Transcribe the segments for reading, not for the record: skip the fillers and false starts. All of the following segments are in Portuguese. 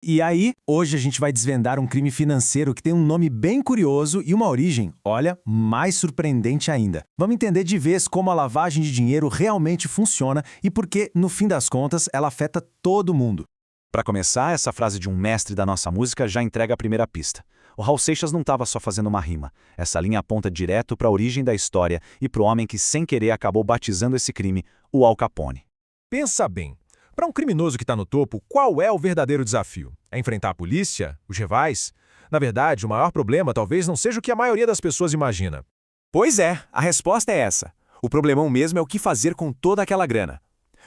E aí, hoje a gente vai desvendar um crime financeiro que tem um nome bem curioso e uma origem, olha, mais surpreendente ainda. Vamos entender de vez como a lavagem de dinheiro realmente funciona e por que, no fim das contas, ela afeta todo mundo. Para começar, essa frase de um mestre da nossa música já entrega a primeira pista. O Raul Seixas não estava só fazendo uma rima. Essa linha aponta direto para a origem da história e para o homem que, sem querer, acabou batizando esse crime, o Al Capone. Pensa bem. Para um criminoso que está no topo, qual é o verdadeiro desafio? É enfrentar a polícia? Os rivais? Na verdade, o maior problema talvez não seja o que a maioria das pessoas imagina. Pois é, a resposta é essa. O problemão mesmo é o que fazer com toda aquela grana.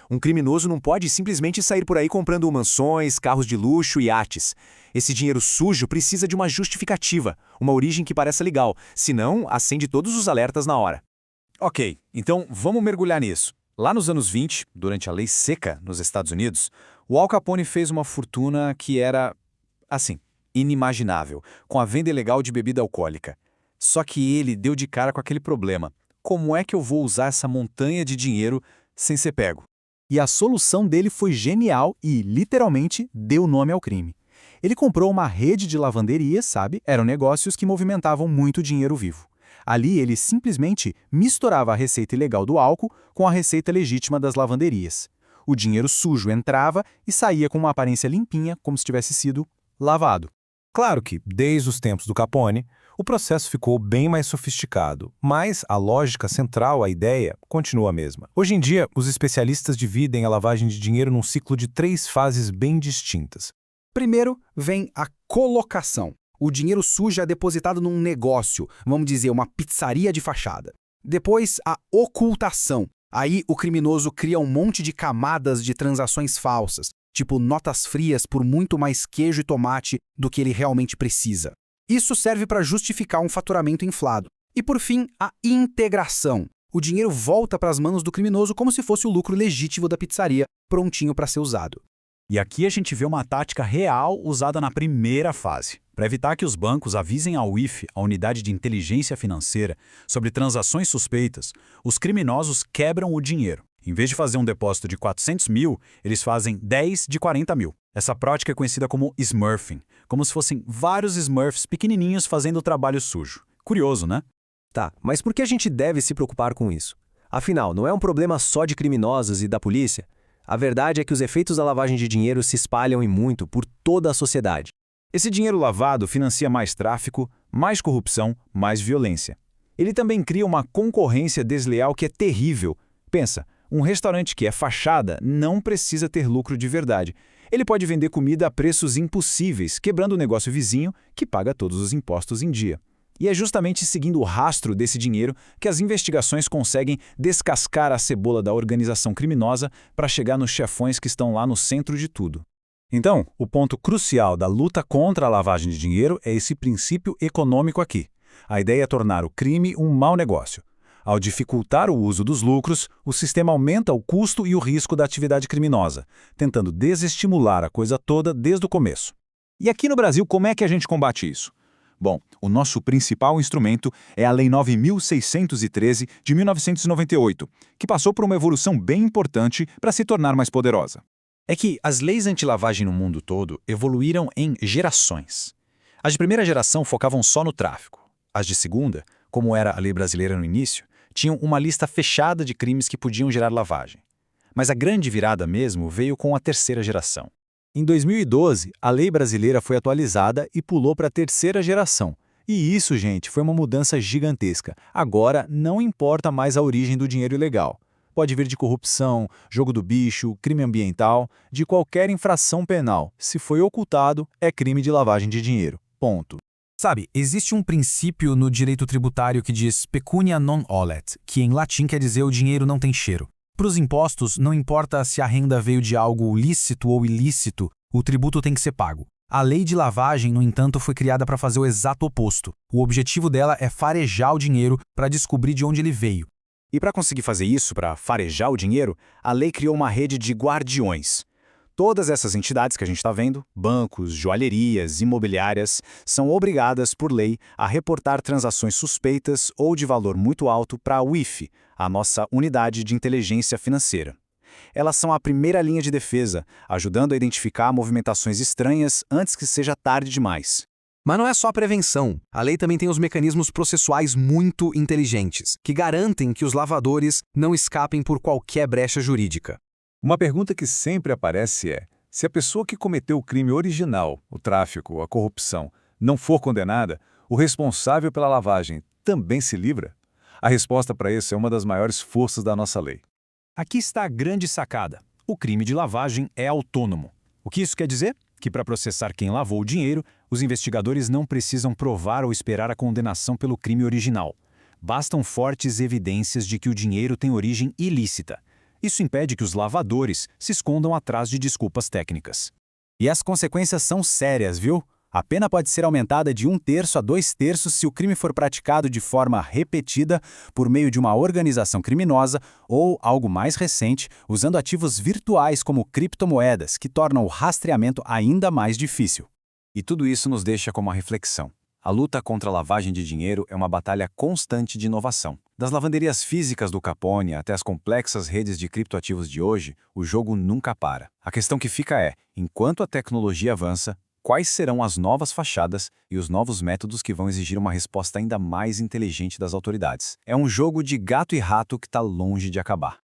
Um criminoso não pode simplesmente sair por aí comprando mansões, carros de luxo e iates. Esse dinheiro sujo precisa de uma justificativa, uma origem que pareça legal, senão acende todos os alertas na hora. Ok, então vamos mergulhar nisso. Lá nos anos 20, durante a lei seca nos Estados Unidos, o Al Capone fez uma fortuna que era, assim, inimaginável, com a venda ilegal de bebida alcoólica. Só que ele deu de cara com aquele problema. Como é que eu vou usar essa montanha de dinheiro sem ser pego? E a solução dele foi genial e, literalmente, deu nome ao crime. Ele comprou uma rede de lavanderias, sabe? Eram negócios que movimentavam muito dinheiro vivo. Ali ele simplesmente misturava a receita ilegal do álcool com a receita legítima das lavanderias. O dinheiro sujo entrava e saía com uma aparência limpinha, como se tivesse sido lavado. Claro que, desde os tempos do Capone, o processo ficou bem mais sofisticado, mas a lógica central, a ideia, continua a mesma. Hoje em dia, os especialistas dividem a lavagem de dinheiro num ciclo de 3 fases bem distintas. Primeiro vem a colocação. O dinheiro sujo é depositado num negócio, vamos dizer, uma pizzaria de fachada. Depois, a ocultação. Aí o criminoso cria um monte de camadas de transações falsas, tipo notas frias por muito mais queijo e tomate do que ele realmente precisa. Isso serve para justificar um faturamento inflado. E por fim, a integração. O dinheiro volta para as mãos do criminoso como se fosse o lucro legítimo da pizzaria, prontinho para ser usado. E aqui a gente vê uma tática real usada na primeira fase. Para evitar que os bancos avisem a UIF, a Unidade de Inteligência Financeira, sobre transações suspeitas, os criminosos quebram o dinheiro. Em vez de fazer um depósito de 400 mil, eles fazem 10 de 40 mil. Essa prática é conhecida como smurfing, como se fossem vários smurfs pequenininhos fazendo o trabalho sujo. Curioso, né? Tá, mas por que a gente deve se preocupar com isso? Afinal, não é um problema só de criminosos e da polícia? A verdade é que os efeitos da lavagem de dinheiro se espalham e muito por toda a sociedade. Esse dinheiro lavado financia mais tráfico, mais corrupção, mais violência. Ele também cria uma concorrência desleal que é terrível. Pensa, um restaurante que é fachada não precisa ter lucro de verdade. Ele pode vender comida a preços impossíveis, quebrando o negócio vizinho que paga todos os impostos em dia. E é justamente seguindo o rastro desse dinheiro que as investigações conseguem descascar a cebola da organização criminosa para chegar nos chefões que estão lá no centro de tudo. Então, o ponto crucial da luta contra a lavagem de dinheiro é esse princípio econômico aqui. A ideia é tornar o crime um mau negócio. Ao dificultar o uso dos lucros, o sistema aumenta o custo e o risco da atividade criminosa, tentando desestimular a coisa toda desde o começo. E aqui no Brasil, como é que a gente combate isso? Bom, o nosso principal instrumento é a Lei 9.613 de 1998, que passou por uma evolução bem importante para se tornar mais poderosa. É que as leis anti-lavagem no mundo todo evoluíram em gerações. As de primeira geração focavam só no tráfico. As de segunda, como era a lei brasileira no início, tinham uma lista fechada de crimes que podiam gerar lavagem. Mas a grande virada mesmo veio com a terceira geração. Em 2012, a lei brasileira foi atualizada e pulou para a terceira geração. E isso, gente, foi uma mudança gigantesca. Agora, não importa mais a origem do dinheiro ilegal. Pode vir de corrupção, jogo do bicho, crime ambiental, de qualquer infração penal. Se foi ocultado, é crime de lavagem de dinheiro. Ponto. Sabe, existe um princípio no direito tributário que diz pecunia non olet, que em latim quer dizer o dinheiro não tem cheiro. Para os impostos, não importa se a renda veio de algo lícito ou ilícito, o tributo tem que ser pago. A lei de lavagem, no entanto, foi criada para fazer o exato oposto. O objetivo dela é farejar o dinheiro para descobrir de onde ele veio. E para conseguir fazer isso, para farejar o dinheiro, a lei criou uma rede de guardiões. Todas essas entidades que a gente está vendo, bancos, joalherias, imobiliárias, são obrigadas por lei a reportar transações suspeitas ou de valor muito alto para a UIF, a nossa Unidade de Inteligência Financeira. Elas são a primeira linha de defesa, ajudando a identificar movimentações estranhas antes que seja tarde demais. Mas não é só a prevenção. A lei também tem os mecanismos processuais muito inteligentes, que garantem que os lavadores não escapem por qualquer brecha jurídica. Uma pergunta que sempre aparece é: se a pessoa que cometeu o crime original, o tráfico, a corrupção, não for condenada, o responsável pela lavagem também se livra? A resposta para isso é uma das maiores forças da nossa lei. Aqui está a grande sacada. O crime de lavagem é autônomo. O que isso quer dizer? Que para processar quem lavou o dinheiro, os investigadores não precisam provar ou esperar a condenação pelo crime original. Bastam fortes evidências de que o dinheiro tem origem ilícita. Isso impede que os lavadores se escondam atrás de desculpas técnicas. E as consequências são sérias, viu? A pena pode ser aumentada de 1/3 a 2/3 se o crime for praticado de forma repetida por meio de uma organização criminosa ou, algo mais recente, usando ativos virtuais como criptomoedas, que tornam o rastreamento ainda mais difícil. E tudo isso nos deixa com uma reflexão. A luta contra a lavagem de dinheiro é uma batalha constante de inovação. Das lavanderias físicas do Capone até as complexas redes de criptoativos de hoje, o jogo nunca para. A questão que fica é, enquanto a tecnologia avança, quais serão as novas fachadas e os novos métodos que vão exigir uma resposta ainda mais inteligente das autoridades? É um jogo de gato e rato que está longe de acabar.